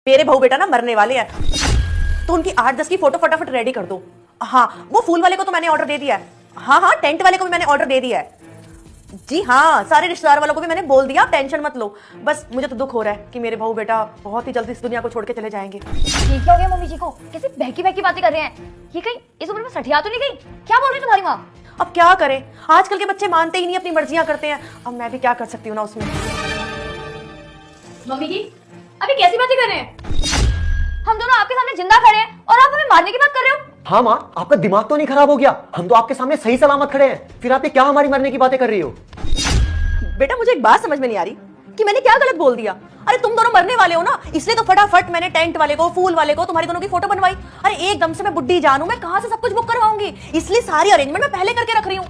मेरे बहू बेटा ना मरने वाले हैं, तो उनकी 8-10 की फोटो फटाफट रेडी कर दो। हाँ, वो फूल वाले को तो मैंने ऑर्डर दे दिया है। हाँ हाँ, टेंट वाले को भी मैंने ऑर्डर दे दिया है। जी हाँ, सारे रिश्तेदार वालों को भी मैंने बोल दिया, आप टेंशन मत लो। बस मुझे तो दुख हो रहा है कि मेरे बहू बेटा बहुत ही जल्दी इस दुनिया को छोड़ के चले जाएंगे। ये क्या हो गया मम्मी जी को? कैसे बहकी बहकी बातें कर रहे हैं? ये कहीं इस उम्र में सठिया तो नहीं गई? क्या बोल रही तुम्हारी माँ? अब क्या करें, आजकल के बच्चे मानते ही नहीं, अपनी मर्जियां करते हैं। अब मैं भी क्या कर सकती हूँ ना उसमें। मम्मी जी अभी कैसी बातें कर रहे हैं? हम दोनों आपके सामने जिंदा खड़े हैं और आप हमें मारने की बात कर रहे हो? हाँ माँ, आपका दिमाग तो नहीं खराब हो गया? हम तो आपके सामने सही सलामत खड़े हैं, फिर आप ये क्या हमारी मरने की बातें कर रही हो? बेटा मुझे एक बात समझ में नहीं आ रही कि मैंने क्या गलत बोल दिया। अरे तुम दोनों मरने वाले हो ना, इसलिए तो फटाफट मैंने टेंट वाले को, फूल वाले को, तुम्हारी दोनों की फोटो बनवाई। अरे एकदम से मैं बुड्ढी जानू, मैं कहां से सब कुछ बुक करवाऊंगी, इसलिए सारी अरेंजमेंट मैं पहले करके रख रही हूँ।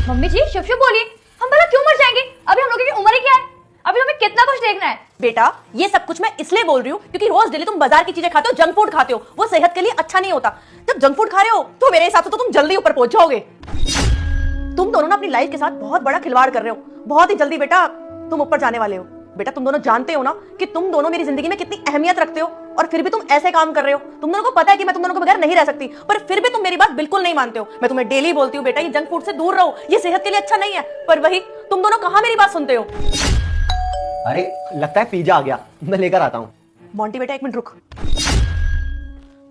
मम्मी जी शुभ शुभ बोलिए, हम भला क्यों मर जाएंगे? अभी हम लोगों की उम्र ही क्या है? अभी हमें कितना कुछ देखना है। बेटा ये सब कुछ मैं इसलिए बोल रही हूँ क्योंकि रोज डेली तुम बाजार की चीजें खाते हो, जंक फूड खाते हो, वो सेहत के लिए अच्छा नहीं होता। जब जंक फूड खा रहे हो तो मेरे हिसाब से तो तुम जल्दी ऊपर पहुंच जाओगे। तुम दोनों ना अपनी लाइफ के साथ बहुत बड़ा खिलवाड़ कर रहे हो, बहुत ही जल्दी बेटा तुम ऊपर जाने वाले हो। बेटा तुम दोनों जानते हो ना कि तुम दोनों मेरी जिंदगी में कितनी अहमियत रखते हो, और फिर भी तुम ऐसे काम कर रहे हो। तुम दोनों को पता है कि मैं तुम दोनों के बगैर नहीं रह सकती, पर फिर भी तुम मेरी बात बिल्कुल नहीं मानते हो। मैं तुम्हें डेली बोलती हूँ बेटा ये जंक फूड से दूर रहो, ये सेहत के लिए अच्छा नहीं है, पर वही तुम दोनों कहाँ मेरी बात सुनते हो। अरे लगता है पिज्जा आ गया, मैं लेकर आता हूँ। मोंटी बेटा एक मिनट रुक।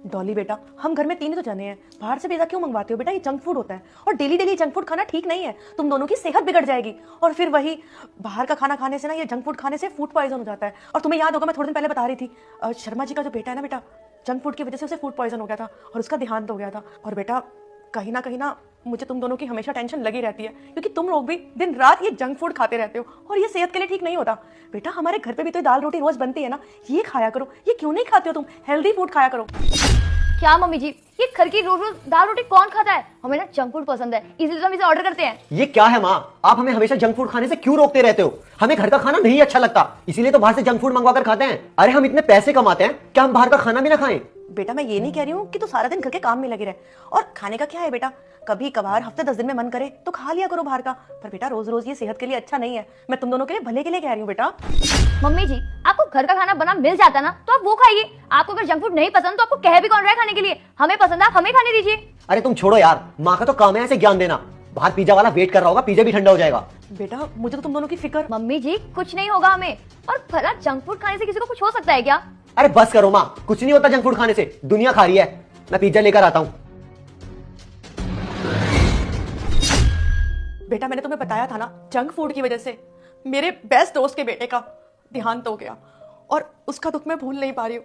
डॉली बेटा हम घर में 3 ही तो जने हैं, बाहर से पिज्जा क्यों मंगवाते हो बेटा? ये जंक फूड होता है और डेली डेली जंक फूड खाना ठीक नहीं है, तुम दोनों की सेहत बिगड़ जाएगी। और फिर वही बाहर का खाना खाने से ना, ये जंक फूड खाने से फूड पॉइजन हो जाता है। और तुम्हें याद होगा मैं थोड़े दिन पहले बता रही थी, शर्मा जी का जो बेटा है ना बेटा, जंक फूड की वजह से उसे फूड पॉइजन हो गया था और उसका देहांत हो गया था। और बेटा कहीं ना मुझे तुम दोनों की हमेशा टेंशन लगी रहती है, क्योंकि तुम लोग भी दिन रात ये जंक फूड खाते रहते हो और ये सेहत के लिए ठीक नहीं होता। बेटा हमारे घर पे भी तो दाल रोटी रोज बनती है ना, ये खाया करो। ये क्यों नहीं खाते हो तुम? हेल्दी फूड खाया करो। क्या मम्मी जी, ये घर की रोज रोज दाल रोटी कौन खाता है? हमें ना जंक फूड पसंद है, इसलिए तो हम इसे ऑर्डर करते हैं। ये क्या है माँ, आप हमें हमेशा जंक फूड खाने से क्यों रोकते रहते हो? हमें घर का खाना नहीं अच्छा लगता, इसीलिए तो बाहर से जंक फूड मंगवा कर खाते हैं। अरे हम इतने पैसे कमाते हैं, क्या हम बाहर का खाना भी ना खाएं? बेटा मैं ये नहीं कह रही हूँ कि तू सारा दिन घर के काम में लगे रहे, और खाने का क्या है बेटा, कभी कभार हफ्ते 10 दिन में मन करे तो खा लिया करो बाहर का, पर बेटा रोज रोज ये सेहत के लिए अच्छा नहीं है। मैं तुम दोनों के लिए भले के लिए कह रही हूँ बेटा। मम्मी जी आपको घर का खाना बना मिल जाता ना तो आप वो खाइए। आपको अगर जंक फूड नहीं पसंद तो आपको कह भी कौन रहा है खाने के लिए? हमें पसंद है, आप हमें खाने दीजिए। अरे तुम छोड़ो यार, माँ का तो काम है ऐसे ज्ञान देना। बाहर पिज्जा वाला वेट कर रहा होगा, पिज्जा भी ठंडा हो जाएगा। बेटा मुझे तो तुम दोनों की फिक्र। मम्मी जी कुछ नहीं होगा हमें, और भला जंक फूड खाने से किसी को कुछ हो सकता है क्या? अरे बस करो माँ, कुछ नहीं होता जंक फूड खाने से, दुनिया खा रही है। मैं पिज्जा लेकर आता हूँ। बेटा मैंने तुम्हें बताया था ना, जंक फूड की वजह से मेरे बेस्ट दोस्त के बेटे का देहांत हो गया, और उसका दुख मैं भूल नहीं पा रही हूँ।